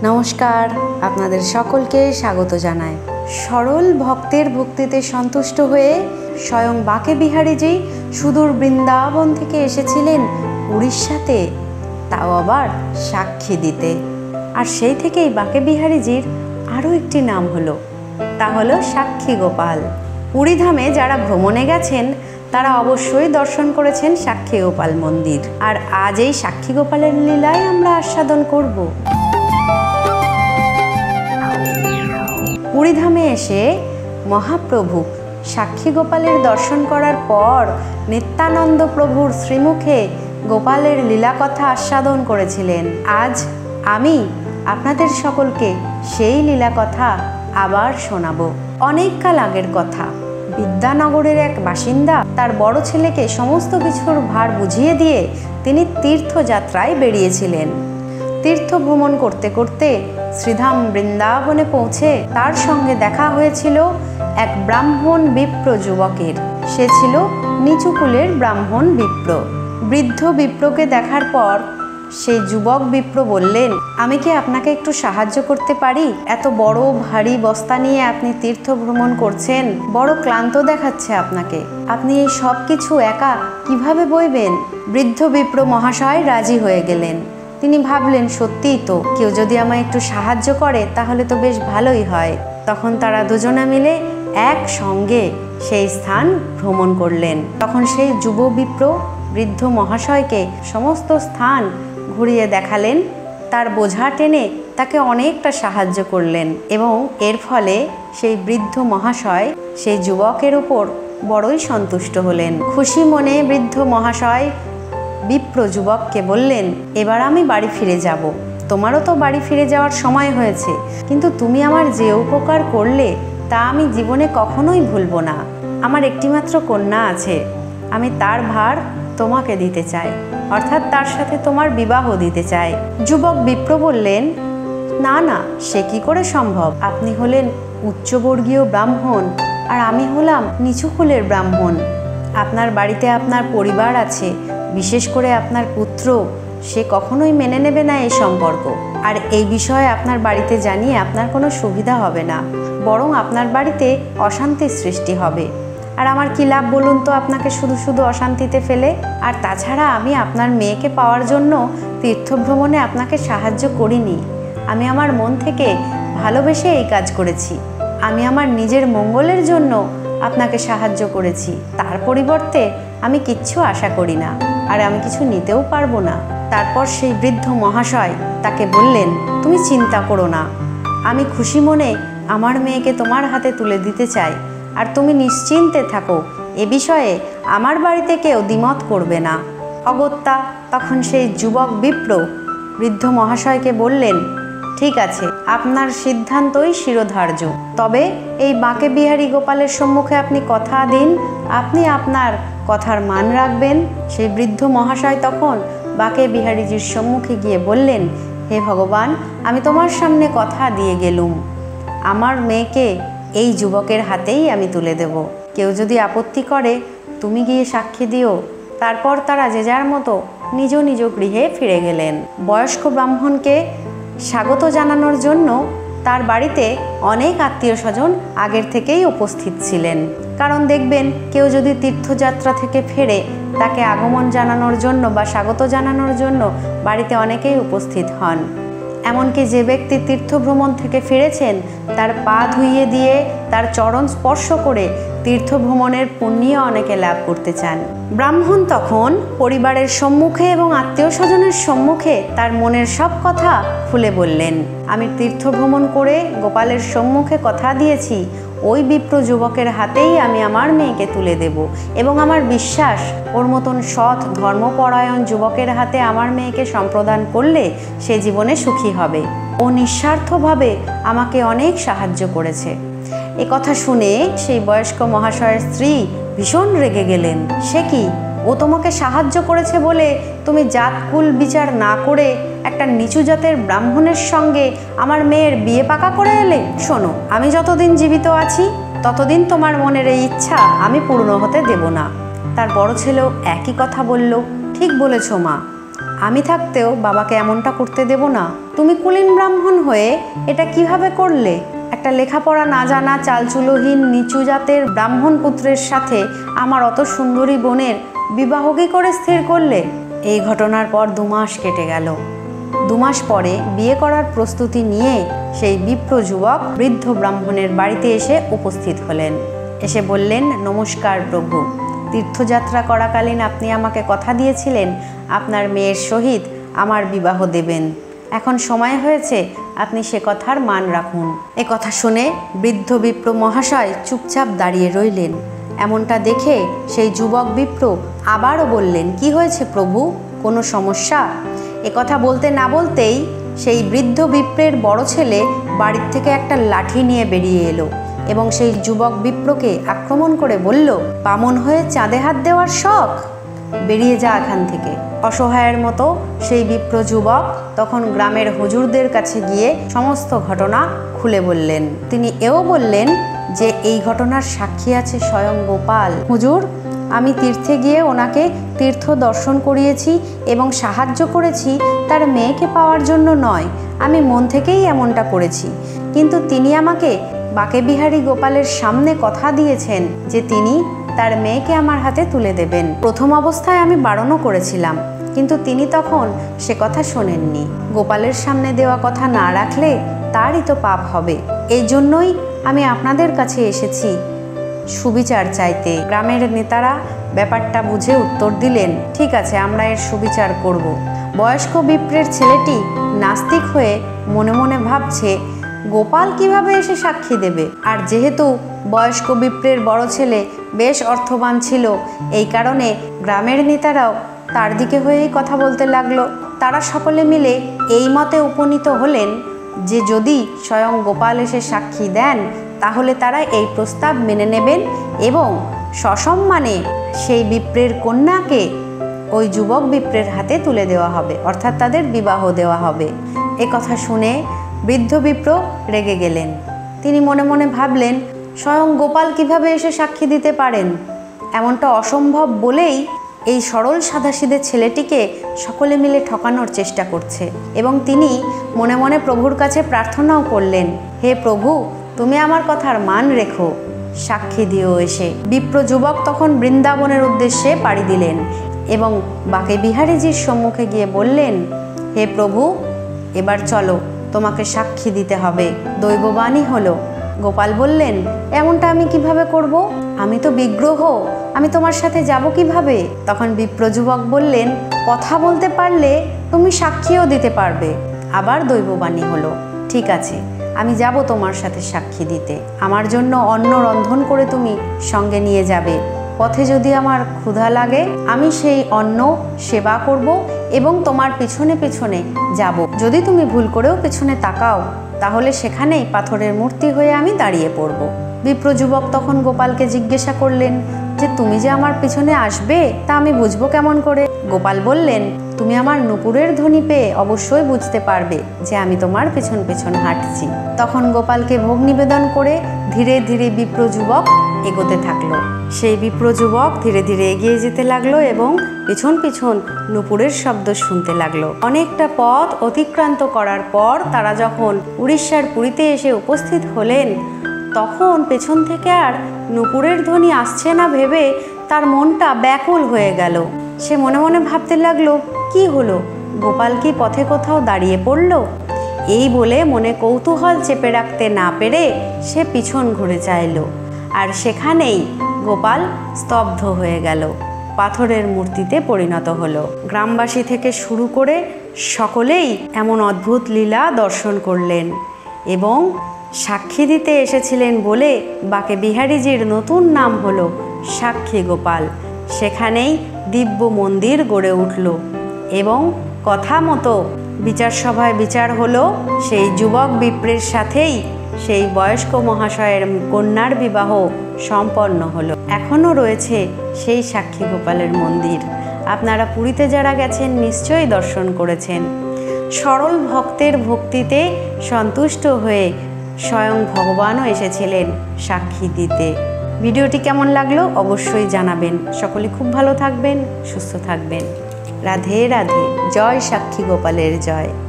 নমস্কার, আপনাদের সকলকে স্বাগত জানাই। সরল ভক্তের ভক্তিতে সন্তুষ্ট হয়ে স্বয়ং বাঁকে বিহারীজি সুদূর বৃন্দাবন থেকে এসেছিলেন উড়িষ্যাতে, তাও আবার সাক্ষী দিতে। আর সেই থেকেই বাঁকে বিহারীজির আরও একটি নাম হলো, তা হলো সাক্ষী গোপাল। পুরীধামে যারা ভ্রমণে গেছেন তারা অবশ্যই দর্শন করেছেন সাক্ষী গোপাল মন্দির। আর আজ এই সাক্ষী গোপালের লীলাই আমরা আস্বাদন করব। পুরীধামে এসে মহাপ্রভু সাক্ষী গোপালের দর্শন করার পর নিত্যানন্দ প্রভুর শ্রীমুখে গোপালের লীলাকথা আস্বাদন করেছিলেন। আজ আমি আপনাদের সকলকে সেই লীলাকথা আবার শোনাবো। অনেককাল আগের কথা, বিদ্যানগরের এক বাসিন্দা তার বড় ছেলেকে সমস্ত কিছুর ভার বুঝিয়ে দিয়ে তিনি তীর্থযাত্রায় বেরিয়েছিলেন। তীর্থ ভ্রমণ করতে করতে শ্রীধাম বৃন্দাবনে পৌঁছে তার সঙ্গে দেখা হয়েছিল এক ব্রাহ্মণ বিপ্র যুবকের। সে ছিল নিচু কুলের ব্রাহ্মণ বিপ্র। বৃদ্ধ বিপ্রকে দেখার পর সেই যুবক বিপ্র বললেন, আমি কি আপনাকে একটু সাহায্য করতে পারি? এত বড় ভারী বস্তা নিয়ে আপনি তীর্থ ভ্রমণ করছেন, বড় ক্লান্ত দেখাচ্ছে আপনাকে। আপনি এই সব কিছু একা কিভাবে বইবেন? বৃদ্ধ বিপ্র মহাশয় রাজি হয়ে গেলেন। তিনি ভাবলেন, সত্যিই তো, কেউ যদি আমায় একটু সাহায্য করে তাহলে তো বেশ ভালোই হয়। তখন তারা দুজনে মিলে একসঙ্গে সেই স্থান ভ্রমণ করলেন। তখন সেই যুব বিপ্র বৃদ্ধ মহাশয়কে সমস্ত স্থান ঘুরিয়ে দেখালেন, তার বোঝা টেনে তাকে অনেকটা সাহায্য করলেন এবং এর ফলে সেই বৃদ্ধ মহাশয় সেই যুবকের উপর বড়ই সন্তুষ্ট হলেন। খুশি মনে বৃদ্ধ মহাশয় বিপ্র যুবককে বললেন, এবার আমি বাড়ি ফিরে যাব। তোমারও তো বাড়ি ফিরে যাওয়ার সময় হয়েছে, কিন্তু তুমি আমার যে উপকার করলে তা আমি জীবনে কখনোই ভুলব না। আমার একটিমাত্র কন্যা আছে, আমি তার ভার তোমাকে দিতে চাই, অর্থাৎ তার সাথে তোমার বিবাহ দিতে চাই। যুবক বিপ্র বললেন, না না, সে কি করে সম্ভব? আপনি হলেন উচ্চবর্গীয় ব্রাহ্মণ আর আমি হলাম নিচু কুলের ব্রাহ্মণ। আপনার বাড়িতে আপনার পরিবার আছে, বিশেষ করে আপনার পুত্র, সে কখনোই মেনে নেবে না এই সম্পর্ক। আর এই বিষয়ে আপনার বাড়িতে জানিয়ে আপনার কোনো সুবিধা হবে না, বরং আপনার বাড়িতে অশান্তির সৃষ্টি হবে। আর আমার কী লাভ বলুন তো আপনাকে শুধু শুধু অশান্তিতে ফেলে? আর তাছাড়া আমি আপনার মেয়েকে পাওয়ার জন্য তীর্থভ্রমণে আপনাকে সাহায্য করিনি। আমি আমার মন থেকে ভালোবেসে এই কাজ করেছি। আমি আমার নিজের মঙ্গলের জন্য আপনাকে সাহায্য করেছি। তার পরিবর্তে আমি কিচ্ছু আশা করি না, আর আমি কিছু নিতেও পারবো না। তারপর সেই বৃদ্ধ মহাশয় তাকে বললেন, তুমি চিন্তা করো না, আমি খুশি মনে আমার মেয়েকে তোমার হাতে তুলে দিতে চাই। আর তুমি নিশ্চিন্তে থাকো, এ বিষয়ে আমার বাড়িতে কেউ দ্বিমত করবে না। অগত্যা তখন সেই যুবক বিপ্র বৃদ্ধ মহাশয়কে বললেন, ঠিক আছে, আপনার সিদ্ধান্তই শিরোধার্য। তবে এই বাঁকে বিহারী গোপালের সম্মুখে আপনি কথা দিন, আপনি আপনার কথার মান রাখবেন। সেই বৃদ্ধ মহাশয় তখন বাঁকে বিহারীজির সম্মুখে গিয়ে বললেন, হে ভগবান, আমি তোমার সামনে কথা দিয়ে গেলুম, আমার মেয়েকে এই যুবকের হাতেই আমি তুলে দেব। কেউ যদি আপত্তি করে তুমি গিয়ে সাক্ষী দিও। তারপর তারা যে যার মতো নিজ নিজ গৃহে ফিরে গেলেন। বয়স্ক ব্রাহ্মণকে স্বাগত জানানোর জন্য তার বাড়িতে অনেক আত্মীয় স্বজন আগের থেকেই উপস্থিত ছিলেন। কারণ দেখবেন, কেউ যদি তীর্থযাত্রা থেকে ফেরে তাকে আগমন জানানোর জন্য বা স্বাগত জানানোর জন্য বাড়িতে অনেকেই উপস্থিত হন। এমনকি যে ব্যক্তি তীর্থভ্রমণ থেকে ফিরেছেন তার পা ধুইয়ে দিয়ে তার চরণ স্পর্শ করে তীর্থভ্রমণের পুণ্যও অনেকে লাভ করতে চান। ব্রাহ্মণ তখন পরিবারের সম্মুখে এবং আত্মীয় স্বজনের সম্মুখে তার মনের সব কথা খুলে বললেন, আমি তীর্থভ্রমণ করে গোপালের সম্মুখে কথা দিয়েছি, ওই বিপ্র যুবকের হাতেই আমি আমার মেয়েকে তুলে দেব এবং আমার বিশ্বাস ওর মতন সৎ ধর্মপরায়ণ যুবকের হাতে আমার মেয়েকে সম্প্রদান করলে সে জীবনে সুখী হবে। ও নিঃস্বার্থভাবে আমাকে অনেক সাহায্য করেছে। এ কথা শুনে সেই বয়স্ক মহাশয়ের স্ত্রী ভীষণ রেগে গেলেন। সে কি, ও তোমাকে সাহায্য করেছে বলে তুমি জাতকুল বিচার না করে একটা নিচু জাতের ব্রাহ্মণের সঙ্গে আমার মেয়ের বিয়ে পাকা করে এলে? শোনো, আমি যতদিন জীবিত আছি ততদিন তোমার মনের এই ইচ্ছা আমি পূর্ণ হতে দেব না। তার বড় ছেলেও একই কথা বলল, ঠিক বলেছ মা, আমি থাকতেও বাবাকে এমনটা করতে দেব না। তুমি কুলীন ব্রাহ্মণ হয়ে এটা কিভাবে করলে? একটা লেখাপড়া না জানা, চালচুলোহীন, নিচু জাতের ব্রাহ্মণ পুত্রের সাথে আমার অত সুন্দরী বোনের বিবাহ কি করে স্থির করলে? এই ঘটনার পর 2 মাস কেটে গেল। 2 মাস পরে বিয়ে করার প্রস্তুতি নিয়ে সেই বিপ্র যুবক বৃদ্ধ ব্রাহ্মণের বাড়িতে এসে উপস্থিত হলেন। এসে বললেন, নমস্কার প্রভু, তীর্থযাত্রা করাকালীন আপনি আমাকে কথা দিয়েছিলেন আপনার মেয়ের সহিত আমার বিবাহ দেবেন। এখন সময় হয়েছে, আপনি সে কথার মান রাখুন। এ কথা শুনে বৃদ্ধ বিপ্র মহাশয় চুপচাপ দাঁড়িয়ে রইলেন। এমনটা দেখে সেই যুবক বিপ্র আবারও বললেন, কি হয়েছে প্রভু, কোনো সমস্যা? এ কথা বলতে না বলতেই সেই বৃদ্ধ বিপ্রের বড় ছেলে বাড়ির থেকে একটা লাঠি নিয়ে বেরিয়ে এলো এবং সেই যুবক বিপ্রকে আক্রমণ করে বলল, বামন হয়ে চাঁদে হাত দেওয়ার শখ, বেরিয়ে যা এখান থেকে। অসহায়ের মতো সেই বিপ্র যুবক তখন গ্রামের হুজুরদের কাছে গিয়ে সমস্ত ঘটনা খুলে বললেন। তিনি এও বললেন যে এই ঘটনার সাক্ষী আছে স্বয়ং গোপাল। হুজুর, আমি তীর্থে গিয়ে ওনাকে তীর্থ দর্শন করিয়েছি এবং সাহায্য করেছি তার মেয়েকে পাওয়ার জন্য নয়, আমি মন থেকেই এমনটা করেছি। কিন্তু তিনি আমাকে বাঁকেবিহারী গোপালের সামনে কথা দিয়েছেন যে তিনি তার মেয়েকে আমার হাতে তুলে দেবেন। প্রথম অবস্থায় আমি বারণও করেছিলাম, কিন্তু তিনি তখন সে কথা শোনেননি। গোপালের সামনে দেওয়া কথা না রাখলে তারই তো পাপ হবে। এই জন্যই আমি আপনাদের কাছে এসেছি সুবিচার চাইতে। গ্রামের নেতারা ব্যাপারটা বুঝে উত্তর দিলেন, ঠিক আছে, আমরা এর সুবিচার করব। বয়স্ক বিপ্রের ছেলেটি নাস্তিক হয়ে মনে মনে ভাবছে, গোপাল কিভাবে এসে সাক্ষী দেবে? আর যেহেতু বয়স্ক বিপ্রের বড় ছেলে বেশ অর্থবান ছিল, এই কারণে গ্রামের নেতারাও তার দিকে হয়েই কথা বলতে লাগলো। তারা সকলে মিলে এই মতে উপনীত হলেন যে যদি স্বয়ং গোপাল এসে সাক্ষী দেন তাহলে তারা এই প্রস্তাব মেনে নেবেন এবং সসম্মানে সেই বিপ্রের কন্যাকে ওই যুবক বিপ্রের হাতে তুলে দেওয়া হবে, অর্থাৎ তাদের বিবাহ দেওয়া হবে। এ কথা শুনে বৃদ্ধ বিপ্র রেগে গেলেন। তিনি মনে মনে ভাবলেন, স্বয়ং গোপাল কিভাবে এসে সাক্ষী দিতে পারেন? এমনটা অসম্ভব বলেই এই সরল সাদাসিধে ছেলেটিকে সকলে মিলে ঠকানোর চেষ্টা করছে। এবং তিনি মনে মনে প্রভুর কাছে প্রার্থনাও করলেন, হে প্রভু, তুমি আমার কথার মান রেখো, সাক্ষী দিও এসে। বিপ্র যুবক তখন বৃন্দাবনের উদ্দেশ্যে পাড়ি দিলেন এবং বাঁকেবিহারীজির সম্মুখে গিয়ে বললেন, হে প্রভু, এবার চলো, তোমাকে সাক্ষী দিতে হবে। দৈববাণী হলো। গোপাল বললেন, এমনটা আমি কিভাবে করব? আমি তো বিগ্রহ, আমি তোমার সাথে যাব কিভাবে? তখন বিপ্র যুবক বললেন, কথা বলতে পারলে তুমি সাক্ষীও দিতে পারবে। আবার দৈববাণী হলো, ঠিক আছে, আমি যাব তোমার সাথে সাক্ষী দিতে। আমার জন্য অন্ন রন্ধন করে তুমি সঙ্গে নিয়ে যাবে। পথে যদি আমার ক্ষুধা লাগে আমি সেই অন্ন সেবা করব এবং তোমার পিছনে পিছনে যাব। যদি তুমি ভুল করেও পিছনে তাকাও তাহলে সেখানেই পাথরের মূর্তি হয়ে আমি দাঁড়িয়ে পড়ব। বিপ্র যুবক তখন গোপালকে জিজ্ঞাসা করলেন যে তুমি যে আমার পিছনে আসবে তা আমি বুঝবো কেমন করে? গোপাল বললেন, তুমি আমার নুপুরের ধ্বনি পেয়ে অবশ্যই বুঝতে পারবে যে আমি তোমার পেছন পেছন হাঁটছি। তখন গোপালকে ভোগ নিবেদন করে ধীরে ধীরে বিপ্র যুবক এগোতে থাকলো। সেই বিপ্র যুবক ধীরে ধীরে এগিয়ে যেতে লাগলো এবং পিছন পিছন নুপুরের শব্দ শুনতে লাগলো। অনেকটা পথ অতিক্রান্ত করার পর তারা যখন উড়িষ্যার পুরীতে এসে উপস্থিত হলেন তখন পেছন থেকে আর নুপুরের ধ্বনি আসছে না ভেবে তার মনটা ব্যাকুল হয়ে গেল। সে মনে মনে ভাবতে লাগলো, কি হলো, গোপাল কি পথে কোথাও দাঁড়িয়ে পড়ল? এই বলে মনে কৌতূহল চেপে রাখতে না পেরে সে পিছন ঘুরে চাইল, আর সেখানেই গোপাল স্তব্ধ হয়ে গেল, পাথরের মূর্তিতে পরিণত হলো। গ্রামবাসী থেকে শুরু করে সকলেই এমন অদ্ভুত লীলা দর্শন করলেন এবং সাক্ষী দিতে এসেছিলেন বলে বাঁকেবিহারীজির নতুন নাম হলো সাক্ষী গোপাল। সেখানেই দিব্য মন্দির গড়ে উঠল এবং কথা মতো বিচার সভায় বিচার হলো সেই যুবক বিপ্রের সাথেই সেই বয়স্ক মহাশয়ের কন্যার বিবাহ সম্পন্ন হলো। এখনও রয়েছে সেই সাক্ষী গোপালের মন্দির। আপনারা পুরীতে যারা গেছেন নিশ্চয়ই দর্শন করেছেন। সরল ভক্তের ভক্তিতে সন্তুষ্ট হয়ে স্বয়ং ভগবানও এসেছিলেন সাক্ষী দিতে। ভিডিওটি কেমন লাগলো অবশ্যই জানাবেন। সকলে খুব ভালো থাকবেন, সুস্থ থাকবেন। রাধে রাধে। জয় সাক্ষী গোপালের জয়।